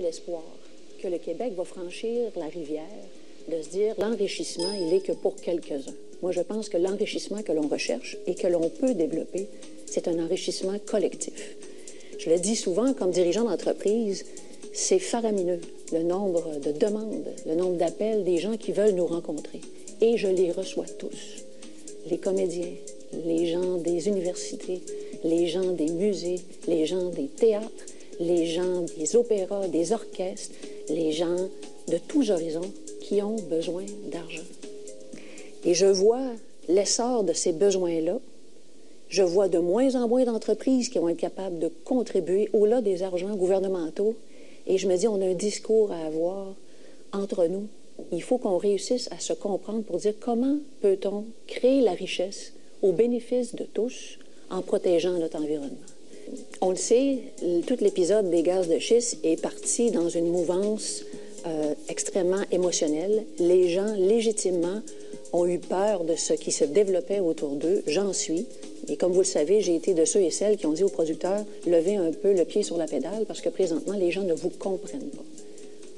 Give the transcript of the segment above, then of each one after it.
j'ai l'espoir que le Québec va franchir la rivière, de se dire l'enrichissement, il n'est que pour quelques-uns. Moi, je pense que l'enrichissement que l'on recherche et que l'on peut développer, c'est un enrichissement collectif. Je le dis souvent, comme dirigeant d'entreprise, c'est faramineux, le nombre de demandes, le nombre d'appels des gens qui veulent nous rencontrer. Et je les reçois tous. Les comédiens, les gens des universités, les gens des musées, les gens des théâtres, les gens des opéras, des orchestres, les gens de tous horizons qui ont besoin d'argent. Et je vois l'essor de ces besoins-là. Je vois de moins en moins d'entreprises qui vont être capables de contribuer au-delà des argents gouvernementaux. Et je me dis, on a un discours à avoir entre nous. Il faut qu'on réussisse à se comprendre pour dire comment peut-on créer la richesse au bénéfice de tous en protégeant notre environnement. On le sait, tout l'épisode des gaz de schiste est parti dans une mouvance extrêmement émotionnelle. Les gens, légitimement, ont eu peur de ce qui se développait autour d'eux. J'en suis. Et comme vous le savez, j'ai été de ceux et celles qui ont dit aux producteurs, levez un peu le pied sur la pédale parce que présentement, les gens ne vous comprennent pas.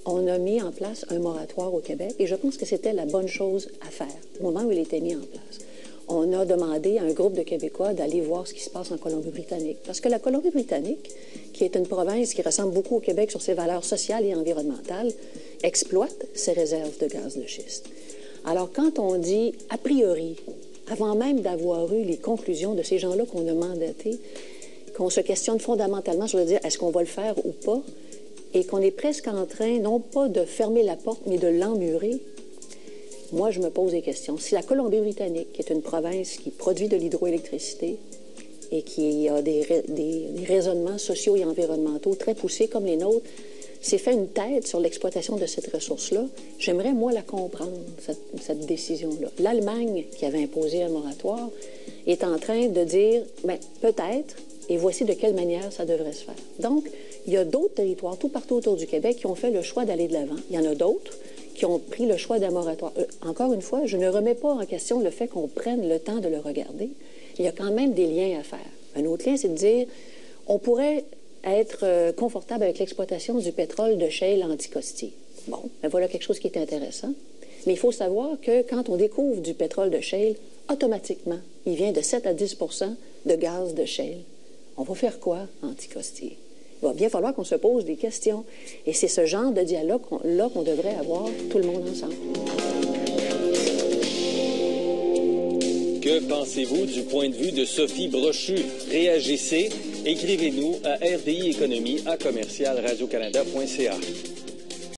On a mis en place un moratoire au Québec et je pense que c'était la bonne chose à faire au moment où il était mis en place. On a demandé à un groupe de Québécois d'aller voir ce qui se passe en Colombie-Britannique. Parce que la Colombie-Britannique, qui est une province qui ressemble beaucoup au Québec sur ses valeurs sociales et environnementales, exploite ses réserves de gaz de schiste. Alors, quand on dit, a priori, avant même d'avoir eu les conclusions de ces gens-là qu'on a mandatés, qu'on se questionne fondamentalement sur le dire, est-ce qu'on va le faire ou pas, et qu'on est presque en train, non pas de fermer la porte, mais de l'emmurer, moi, je me pose des questions. Si la Colombie-Britannique, qui est une province qui produit de l'hydroélectricité et qui a des raisonnements sociaux et environnementaux très poussés comme les nôtres, s'est fait une tête sur l'exploitation de cette ressource-là, j'aimerais, moi, la comprendre, cette décision-là. L'Allemagne, qui avait imposé un moratoire, est en train de dire, bien, peut-être, et voici de quelle manière ça devrait se faire. Donc, il y a d'autres territoires, tout partout autour du Québec, qui ont fait le choix d'aller de l'avant. Il y en a d'autres qui ont pris le choix d'un moratoire. Encore une fois, je ne remets pas en question le fait qu'on prenne le temps de le regarder. Il y a quand même des liens à faire. Un autre lien, c'est de dire, on pourrait être confortable avec l'exploitation du pétrole de shale anticostier. Bon, ben voilà quelque chose qui est intéressant. Mais il faut savoir que quand on découvre du pétrole de shale, automatiquement, il vient de 7 à 10 % de gaz de shale. On va faire quoi, anticostier? Il va bien falloir qu'on se pose des questions. Et c'est ce genre de dialogue-là qu'on devrait avoir tout le monde ensemble. Que pensez-vous du point de vue de Sophie Brochu? Réagissez. Écrivez-nous à rdieconomie@radiocanada.ca.